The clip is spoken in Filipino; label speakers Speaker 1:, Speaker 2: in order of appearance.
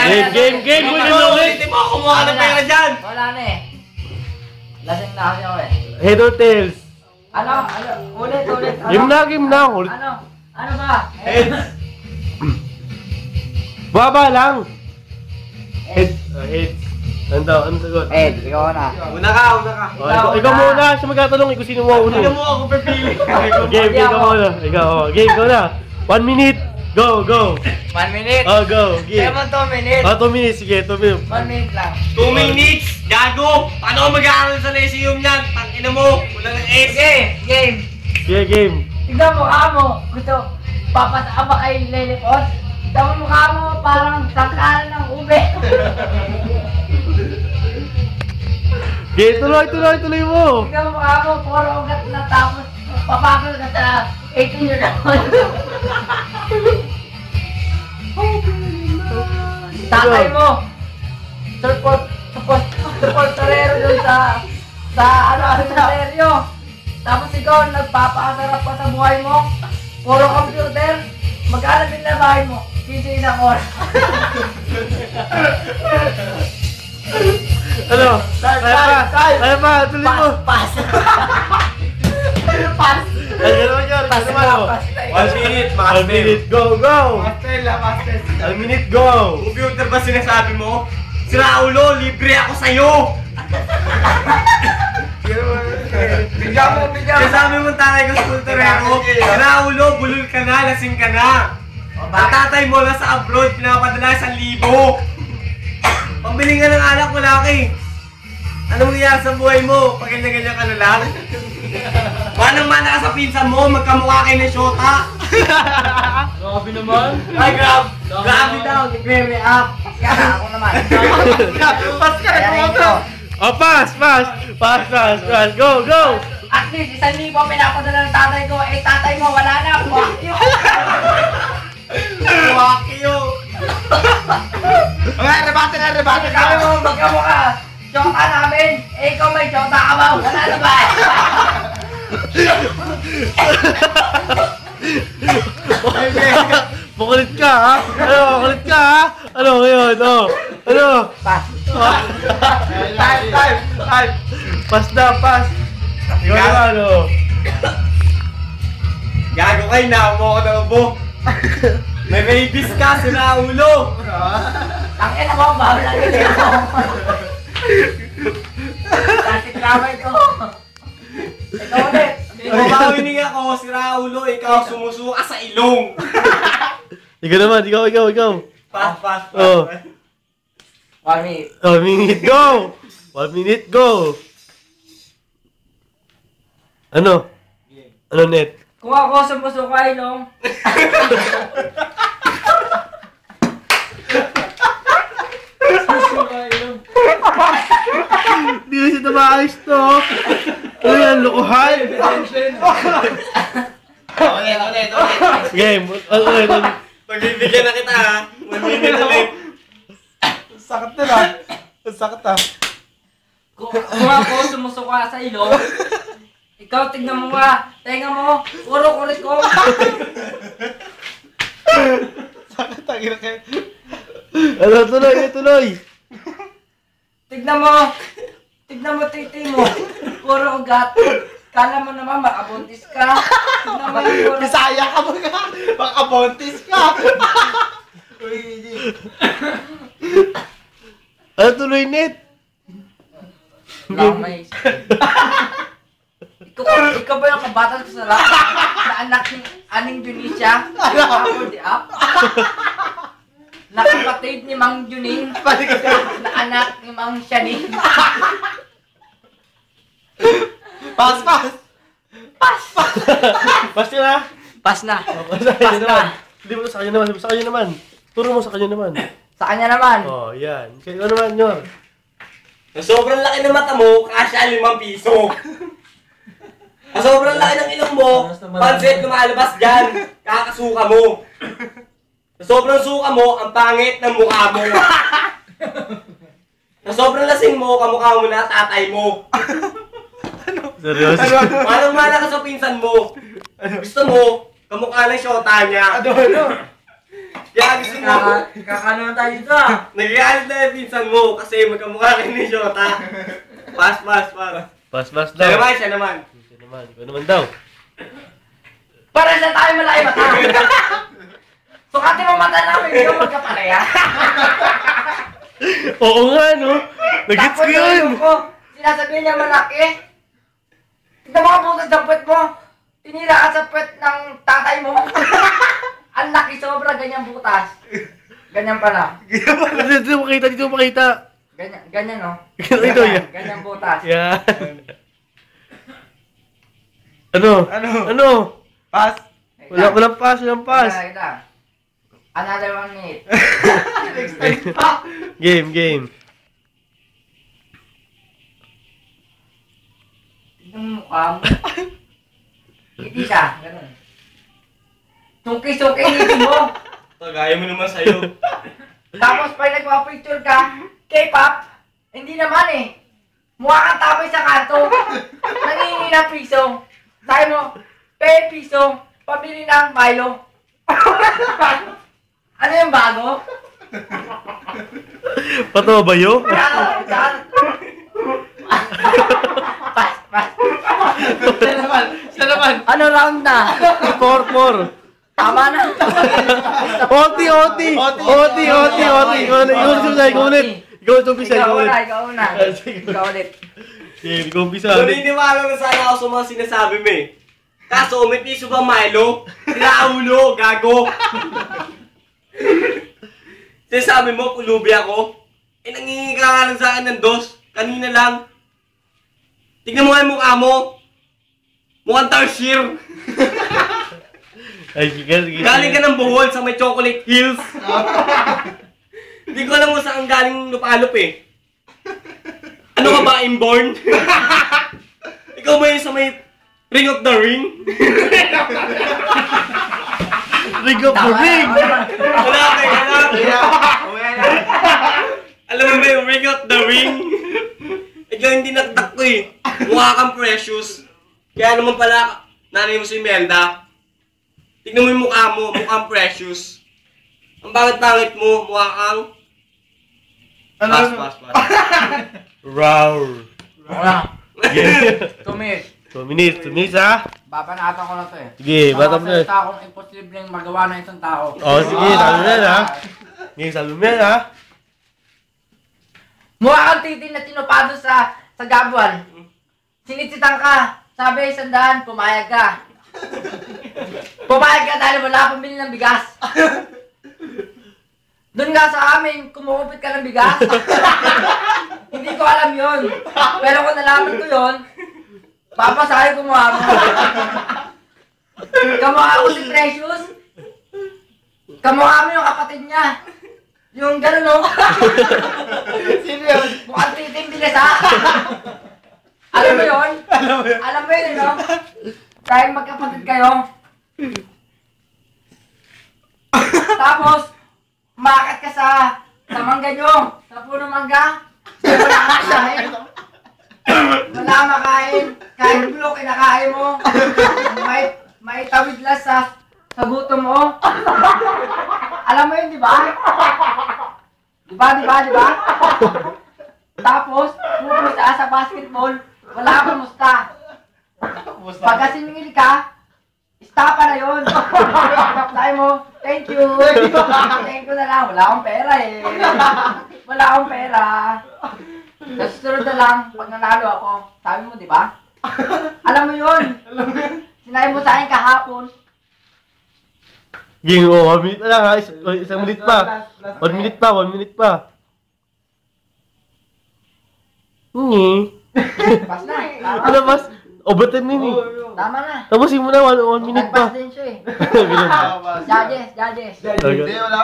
Speaker 1: Game!
Speaker 2: Ulitin mo, kumuha ng pera dyan!
Speaker 3: Wala na eh. Lasing na kasi ako eh.
Speaker 1: Head or tails?
Speaker 3: Ano? Ulit.
Speaker 1: Game na. Ulit.
Speaker 3: Ano ba?
Speaker 2: Heads!
Speaker 1: Baba lang. Heads. Ano sagot?
Speaker 3: Ikaw na.
Speaker 2: Una ka.
Speaker 1: Ikaw muna. Siya magtatanong. Ikaw sino mo una.
Speaker 2: Tignan mo ako pipili.
Speaker 1: Game ka muna. Ikaw. Game ka na. 1 minute. Go.
Speaker 3: 1 minute.
Speaker 1: Oh, go. Game.
Speaker 3: 2 minutes.
Speaker 1: 2 minutes. Sige, 2 minutes.
Speaker 3: 1 minute lang.
Speaker 2: 2 minutes! Gago! Paano ako mag-aaral sa Lyceum yan? Tangina mo! Wala ng S!
Speaker 3: Game.
Speaker 1: Sige, game.
Speaker 3: Tignan mo mukha mo. Gusto, papasama kay Lilipot. Tignan mo mukha mo parang sangkalan ng ube.
Speaker 1: Game, tuloy mo.
Speaker 3: Tignan mo mukha mo, puro ugat na tapos papakal ka sa 18 years old. Tatay mo. Supporterero dun sa seryo. Tapos ikaw, nagpapakasarap pa sa buhay mo. Puro computer. Magkano binabahin mo? 15 isang oras.
Speaker 1: Ano? Kaya pa, tuloy mo.
Speaker 3: Pass.
Speaker 1: Ano naman?
Speaker 2: 1 minute,
Speaker 1: 1 minute, go!
Speaker 2: Master.
Speaker 1: 1 minute, go!
Speaker 2: Computer ba sinasabi mo? Sira ulo, libre ako sa'yo!
Speaker 3: Bigyan mo.
Speaker 2: Sabi mo tatay ko sa kulturero, sira ulo, bulol ka na, lasing ka na. Ang tatay mo nasa abroad, pinapadala 1,000. Pambili nga ng alak mo laki. Ano mangyayari sa buhay mo pag ganyan-ganyan ka na lang? Manang-mana ka sa pinsan mo, magkamukha kayo ng shota.
Speaker 1: Grabe naman.
Speaker 2: Ay, grabe daw, nagre-react.
Speaker 3: Ako naman.
Speaker 2: Pas ka na ko.
Speaker 1: Oh, pass! Go!
Speaker 3: At least, 1,000 pinapadala ng tatay ko. Eh, tatay mo, wala na. Fuck you.
Speaker 2: Fuck you.
Speaker 3: Rebate. Sabi mo, magkamukha. Jota namin. Eh, ikaw may jota ka ba? Wala na ba?
Speaker 1: Makulit ka, ha? Ano ngayon? Ano?
Speaker 3: Pass.
Speaker 2: Time.
Speaker 1: Pass na. Ikaw naman, ano?
Speaker 2: Gago kayo, naamo ko ng ubo. May rabies ka, sira ulo.
Speaker 3: Tangin mo, bawal lang yun mo. Kasi kamay ko. Ikaw ulit.
Speaker 2: Mabawinig ako, sira ulo, ikaw sumusuka sa ilong.
Speaker 1: Ikaw naman, ikaw.
Speaker 2: Pass.
Speaker 1: Oh.
Speaker 3: 1 minute.
Speaker 1: 1 minute, go! 1 minute, go! Ano? Ano, Net?
Speaker 3: Kung ako sumusuka ilong.
Speaker 1: Hindi na siya maayos to. Ano yan, lukuhan?
Speaker 2: Ulit.
Speaker 1: Game, ulit.
Speaker 2: Pagbibigyan na kita ha. 1 minute ulit.
Speaker 1: Sakit na lang. Sakit ah.
Speaker 3: Kung ako sumusuka sa ilong. Ikaw, tignan mo nga. Tenga mo. Puro kurit ko.
Speaker 1: Sakit ang ina kayo. Ano, tuloy.
Speaker 3: Tignan mo titi mo. Puro ugat. Kala mo naman makabuntis ka. Tignan mo yung puro.
Speaker 2: Bisaya ka mga. Makabontis ka.
Speaker 1: Ano tuloy, Net?
Speaker 3: Lamay. Ikaw ba yung kabatan ko sa lahat? Na anak ni Aning Junisha? Ako di up? Na kapatid ni Mang Juning? Na anak ni Mang Shaning?
Speaker 2: Pass.
Speaker 1: Pass na.
Speaker 3: Pass na.
Speaker 1: Pass na. Hindi mo sa kanya naman. Turo mo sa kanya naman.
Speaker 3: Sa kanya naman.
Speaker 1: Oh, yan. Kayo naman, Nyor.
Speaker 2: Sobrang laki ng mata mo, kasya 5 piso. Sobrang laki ng ilong mo, pansit lumalabas dyan, kakasuka mo. Sobrang suka mo, ang pangit ng mukha mo. Sobrang lasing mo, kamukha mo na tatay mo.
Speaker 1: Seryoso?
Speaker 2: Manang-mana ka sa pinsan mo. Gusto mo, kamukha ng shota niya. Kaya gusto mo,
Speaker 3: Kakano tayo dito ah.
Speaker 2: nag-realit na yung pinsan mo kasi magkamukha kayo ni Shota. Pass.
Speaker 1: Pass daw.
Speaker 2: Siya naman.
Speaker 1: Ikaw naman daw.
Speaker 3: Para sa tayo malaki mata. Sukatin mo mata namin, hindi mo magkapalaya.
Speaker 1: Oo nga, no? Nag-gets ko yun.
Speaker 3: Sinasabihin niya malaki. Tignan mo ang butas ng puwet mo. Tinira ka sa puwet ng tatay mo. Ang laki sobra, ganyang butas. Ganyan pala.
Speaker 1: Dito mo makita.
Speaker 3: Ganyan no?
Speaker 1: Ito yan.
Speaker 3: Ganyang butas.
Speaker 1: Yan. Ano?
Speaker 2: Pass.
Speaker 1: Walang pass.
Speaker 3: Kita. Another 1 minute.
Speaker 1: Game.
Speaker 3: Tignan mo mukha mo. Hindi siya, ganun. Suki-suki hindi mo.
Speaker 2: Gaya mo naman sa'yo.
Speaker 3: Tapos pag nagpa-picture ka, K-pop, hindi naman eh. Mukha kang tapay sa kanto. Nangingi ng piso. Sabi mo, pay piso, pabili ng Milo. Ano yung bago?
Speaker 1: Pato ba yun?
Speaker 3: Pas.
Speaker 2: Siya naman.
Speaker 3: Ano round na?
Speaker 1: More.
Speaker 3: Tama na.
Speaker 1: OT. Ikaw
Speaker 3: Ikaw ulit.
Speaker 1: Game, ikaw umpisa.
Speaker 2: Naniniwala na sana ako sa mga sinasabi mo eh. Kaso, may piso ba Milo? Tinaulo, gago. Sinasabi mo, pulubi ako. Nangingi ka nga lang sa akin ng dos. Kanina lang. Tignan mo nga yung mukha mo. Mukhang tarsier.
Speaker 1: Ay, sige.
Speaker 2: Galing ka ng Bohol sa may Chocolate Hills. Hindi ko alam kung saan galing lupalop eh. Ano ka ba, inborn? Ikaw ba yung sa may Ring of the Ring?
Speaker 1: Ring of the Ring!
Speaker 2: Hanap. Alam mo ba yung Ring of the Ring? Ikaw hindi naktak ko eh. Mukha kang Precious. Kaya naman pala, nanay mo si Melda. Tignan mo yung mukha mo, mukhang Precious. Ang pangit-pangit mo, mukha kang... Pass.
Speaker 1: Roar.
Speaker 3: Wala.
Speaker 1: Sige.
Speaker 3: 2 minutes.
Speaker 1: 2 minutes ha?
Speaker 3: Babanatan ko na to eh.
Speaker 1: Sige, bata mo na.
Speaker 3: Mga akong imposibleng magawa ng isang tao.
Speaker 1: Sige, sabi mo yan ha? Sige, sabi mo yan ha?
Speaker 3: Mukha kang titin na tinupado sa gabuan. Sinitsitang ka. Sabi, 100, pumayag ka. Pumayag ka dahil wala akong bili ng bigas. Doon nga sa amin, kumukupit ka ng bigas. Hindi ko alam yun. Pero kung nalaman ko yun, papasahin ko mukha mo. Kamukha ko si Precious. Kamukha mo yung kapatid niya. Yung gano'n no? Sino yun? Mukhang titing bilis ha? Alam mo yun? Alam mo yun no? Kahit magkapatid kayo. Tapos, umakat ka sa mangga nyo. Sa puno mangga. Wala ka kain. Wala ka makain. Kahit bulok, kinakain mo. May tawid lang sa gutom mo. Alam mo yun, di ba? Di ba? Tapos, pupunta ka sa basketball. Wala kang musta. Pagka siningil ka, istapa na yun. Sabi mo, thank you. Thank you na lang. Wala akong pera eh. Wala akong pera. Sa susunod na lang, pag nanalo ako, sabi mo, di ba? Alam mo yun. Sinabi mo sa akin kahapon.
Speaker 1: Game, 1 minute na lang ha? Isang minute pa. 1 minute pa.
Speaker 3: Pas na.
Speaker 1: Ano mas? Overtime din eh.
Speaker 3: Tama na.
Speaker 1: Tapusin mo na, 1 minute pa.
Speaker 3: Nagpas din siya eh.
Speaker 1: Ganun.
Speaker 3: Judges.
Speaker 1: Okay.